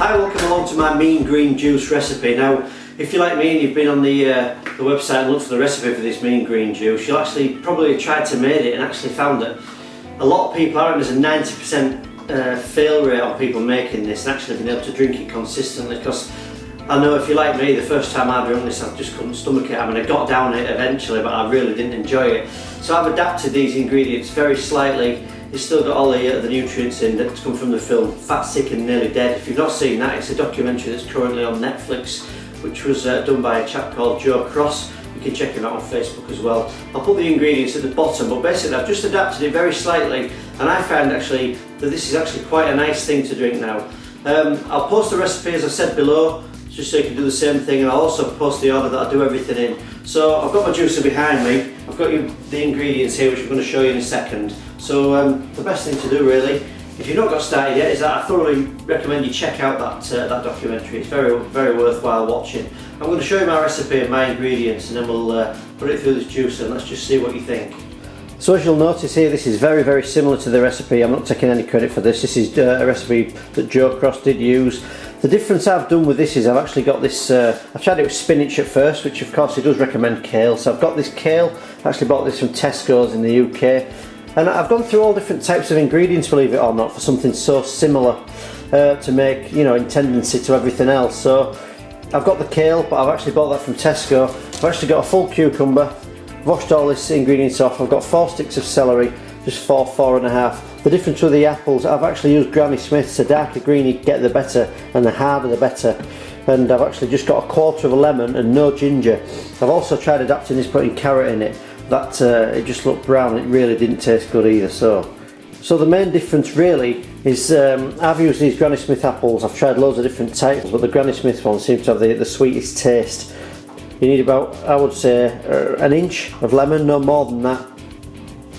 Hi, welcome along to my mean green juice recipe. Now, if you're like me and you've been on the website and looked for the recipe for this mean green juice, you'll actually probably tried to make it and actually found that a lot of people, I reckon there's a 90% fail rate on people making this and actually being able to drink it consistently, because I know if you're like me, the first time I drank this I just couldn't stomach it. I mean, I got down it eventually, but I really didn't enjoy it. So I've adapted these ingredients very slightly. It's still got all the nutrients in that come from the film Fat, Sick and Nearly Dead. If you've not seen that, it's a documentary that's currently on Netflix, which was done by a chap called Joe Cross. You can check him out on Facebook as well. I'll put the ingredients at the bottom, but basically I've just adapted it very slightly, and I found actually that this is actually quite a nice thing to drink now. I'll post the recipe as I said below, just so you can do the same thing, and I'll also post the order that I do everything in. So I've got my juicer behind me, I've got the ingredients here which I'm going to show you in a second. So the best thing to do really, if you've not got started yet, is that I thoroughly recommend you check out that documentary. It's very worthwhile watching. I'm going to show you my recipe and my ingredients, and then we'll put it through this juicer and let's just see what you think. So as you'll notice here, this is very similar to the recipe. I'm not taking any credit for this. This is a recipe that Joe Cross did use. The difference I've done with this is I've actually got this, I've tried it with spinach at first, which of course he does recommend kale. So I've got this kale, I actually bought this from Tesco's in the UK. And I've gone through all different types of ingredients, believe it or not, for something so similar to make, you know, in tendency to everything else. So I've got the kale, but I've actually bought that from Tesco. I've actually got a full cucumber, washed all these ingredients off. I've got 4 sticks of celery, just 4.5. The difference with the apples, I've actually used Granny Smith's. The darker green you get the better, and the harder the better. And I've actually just got a quarter of a lemon and no ginger. I've also tried adapting this, putting carrot in it. That it just looked brown, it really didn't taste good either. So the main difference really is I've used these Granny Smith apples. I've tried loads of different types, but the Granny Smith one seems to have the sweetest taste. You need about, I would say, an inch of lemon, no more than that.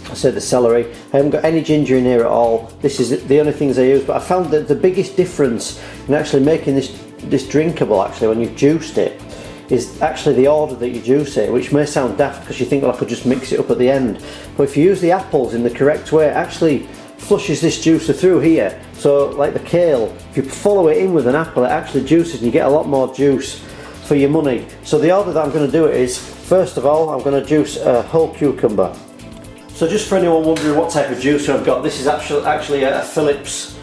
I said the celery. I haven't got any ginger in here at all. This is the only things I use, but I found that the biggest difference in actually making this drinkable, actually, when you've juiced it, is actually the order that you juice it, which may sound daft because you think, well, I could just mix it up at the end. But if you use the apples in the correct way, it actually flushes this juicer through here. So like the kale, if you follow it in with an apple, it actually juices and you get a lot more juice for your money. So the order that I'm going to do it is, first of all, I'm going to juice a whole cucumber. So just for anyone wondering what type of juicer I've got, this is actually a Phillips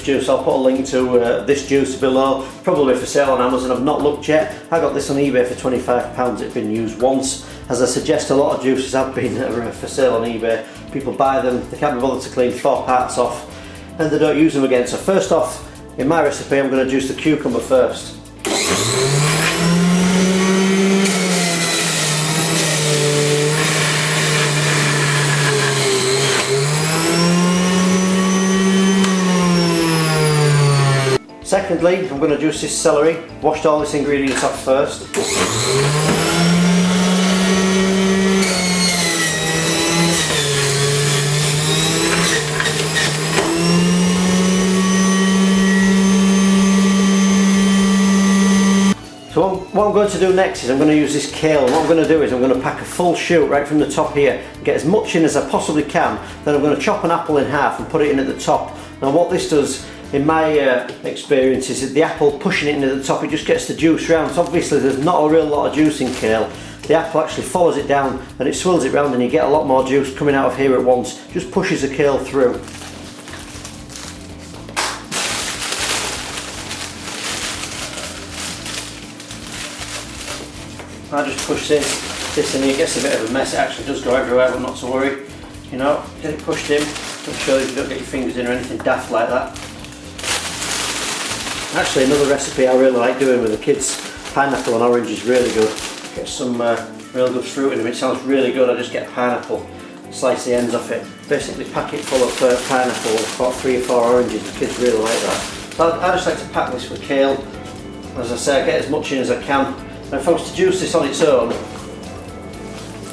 juice. I'll put a link to this juice below, probably for sale on Amazon. I've not looked yet. I got this on eBay for £25. It's been used once. As I suggest, a lot of juices have been for sale on eBay. People buy them, they can't be bothered to clean 4 parts off, and they don't use them again. So first off, in my recipe, I'm going to juice the cucumber first. Secondly, I'm going to juice this celery. Washed all these ingredients off first. So what I'm going to do next is I'm going to use this kale. What I'm going to do is I'm going to pack a full shoot right from the top here, get as much in as I possibly can. Then I'm going to chop an apple in half and put it in at the top. Now what this does, in my experience, is that the apple pushing it into the top, it just gets the juice round. So obviously there's not a real lot of juice in kale. The apple actually follows it down and it swirls it round, and you get a lot more juice coming out of here at once. Just pushes the kale through. I just push this in here. It gets a bit of a mess. It actually does go everywhere, but not to worry. You know, get it pushed in. Make sure you don't get your fingers in or anything daft like that. Actually, another recipe I really like doing with the kids, pineapple and orange is really good. Get some real good fruit in them. It sounds really good. I just get a pineapple, slice the ends off it. Basically pack it full of pineapple, about 3 or 4 oranges. The kids really like that. So I just like to pack this with kale. As I say, I get as much in as I can. And if I was to juice this on its own,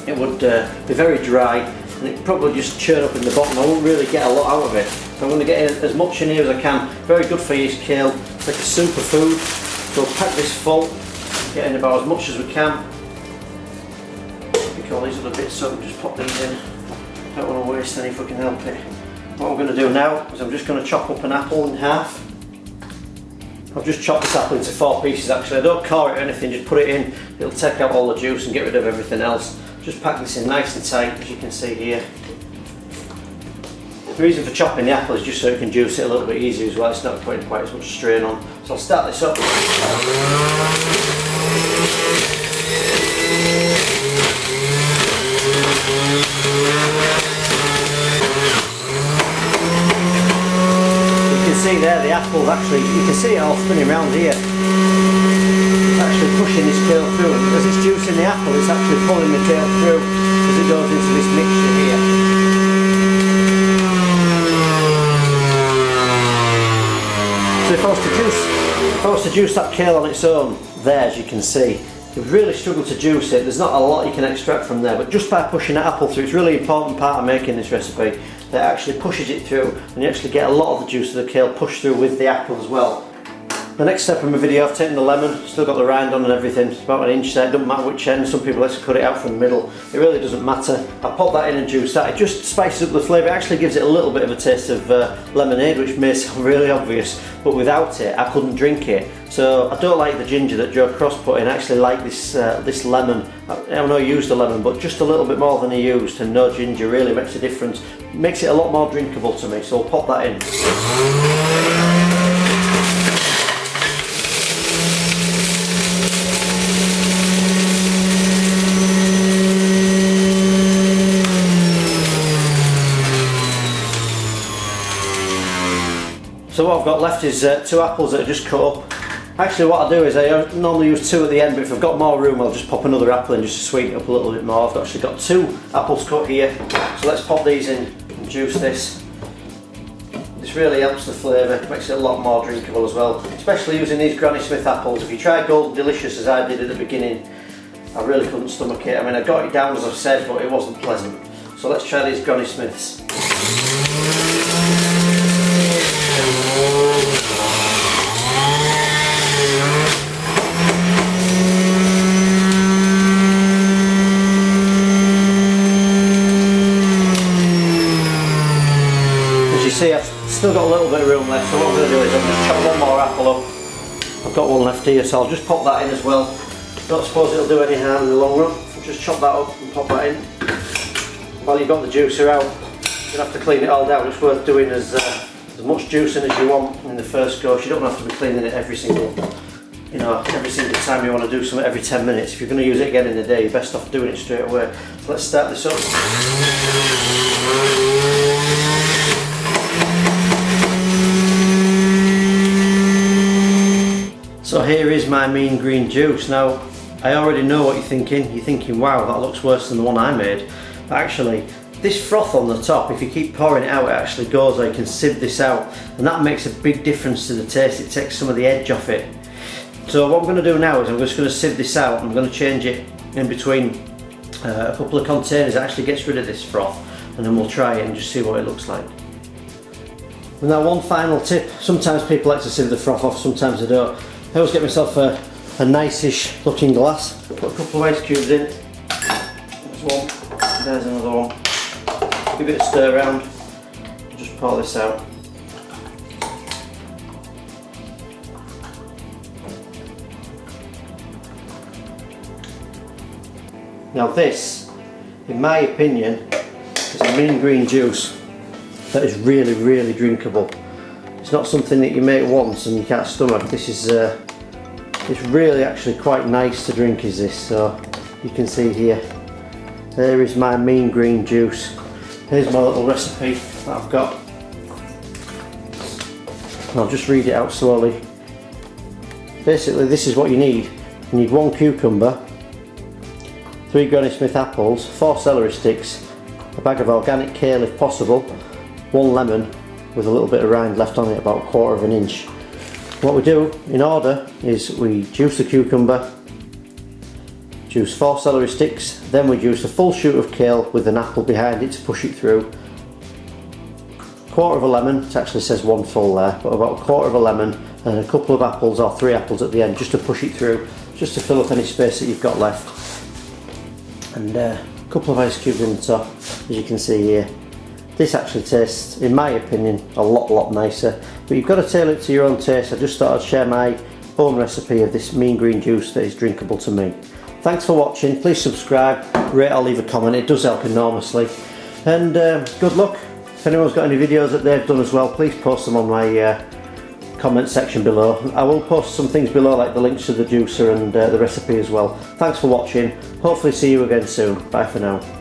it would be very dry, and it probably just churn up in the bottom. I won't really get a lot out of it. So I'm going to get as much in here as I can. Very good for you, kale. It's like a superfood. So we'll pack this full, get in about as much as we can. Pick all these other bits up and just pop these in. Don't want to waste any if we can help it. What I'm going to do now is I'm just going to chop up an apple in half. I've just chopped this apple into 4 pieces actually. I don't core it or anything, just put it in. It'll take out all the juice and get rid of everything else. Just pack this in nice and tight, as you can see here. The reason for chopping the apple is just so you can juice it a little bit easier as well. It's not putting quite as much strain on. So I'll start this up. See there, the apple's actually, you can see it all spinning around here. It's actually pushing this kale through, and as it's juicing the apple, it's actually pulling the kale through as it goes into this mixture here. So if I was to juice that kale on its own, there as you can see, you really struggle to juice it. There's not a lot you can extract from there, but just by pushing that apple through, it's a really important part of making this recipe, that actually pushes it through, and you actually get a lot of the juice of the kale pushed through with the apple as well. The next step in my video, I've taken the lemon, still got the rind on and everything. It's about 1 inch there, it doesn't matter which end. Some people like to cut it out from the middle. It really doesn't matter. I pop that in and juice that. It just spices up the flavour. It actually gives it a little bit of a taste of lemonade, which may sound really obvious, but without it, I couldn't drink it. So I don't like the ginger that Joe Cross put in. I actually like this this lemon. I know he used a lemon, but just a little bit more than he used, and no ginger really makes a difference. Makes it a lot more drinkable to me, so I'll pop that in. So what I've got left is 2 apples that are just cut up. Actually what I do is I normally use 2 at the end, but if I've got more room I'll just pop another apple in just to sweeten it up a little bit more. I've actually got 2 apples cut here, so let's pop these in and juice this. This really helps the flavour, makes it a lot more drinkable as well, especially using these Granny Smith apples. If you try Golden Delicious as I did at the beginning, I really couldn't stomach it. I mean, I got it down as I've said, but it wasn't pleasant. So let's try these Granny Smiths. See, I've still got a little bit of room left, so what I'm going to do is I'll just chop 1 more apple up. I've got 1 left here, so I'll just pop that in as well. Don't suppose it'll do any harm in the long run. I'll just chop that up and pop that in. While you've got the juicer out, you'll have to clean it all down. It's worth doing as much juicing as you want in the first go. You don't have to be cleaning it every single time you want to do something every 10 minutes. If you're going to use it again in the day, you're best off doing it straight away. So let's start this up. So here is my mean green juice. Now, I already know what you're thinking. You're thinking, wow, that looks worse than the one I made. But actually, this froth on the top, if you keep pouring it out, it actually goes, or you can sieve this out, and that makes a big difference to the taste. It takes some of the edge off it. So what I'm going to do now is I'm just going to sieve this out. I'm going to change it in between a couple of containers. It actually gets rid of this froth, and then we'll try it and just see what it looks like. And now, one final tip. Sometimes people like to sieve the froth off, sometimes they don't. I always get myself a nice-ish looking glass, put a couple of ice cubes in. There's one, there's another one. Give it a stir around, just pour this out. Now this, in my opinion, is a mean green juice that is really, really drinkable. It's not something that you make once and you can't stomach. This is it's really actually quite nice to drink, is this. So you can see here, there is my mean green juice. Here's my little recipe that I've got. And I'll just read it out slowly. Basically this is what you need. You need 1 cucumber, 3 Granny Smith apples, 4 celery sticks, a bag of organic kale if possible, 1 lemon with a little bit of rind left on it, about 1/4 of an inch. What we do in order is we juice the cucumber, juice 4 celery sticks, then we juice a full shoot of kale with an apple behind it to push it through, 1/4 of a lemon, it actually says 1 full there, but about 1/4 of a lemon, and a couple of apples or 3 apples at the end just to push it through, just to fill up any space that you've got left. And a couple of ice cubes in the top, as you can see here. this actually tastes, in my opinion, a lot nicer. But you've got to tailor it to your own taste. I just thought I'd share my own recipe of this mean green juice that is drinkable to me. Thanks for watching. Please subscribe, rate or leave a comment. It does help enormously. And good luck. If anyone's got any videos that they've done as well, please post them on my comment section below. I will post some things below, like the links to the juicer and the recipe as well. Thanks for watching. Hopefully see you again soon. Bye for now.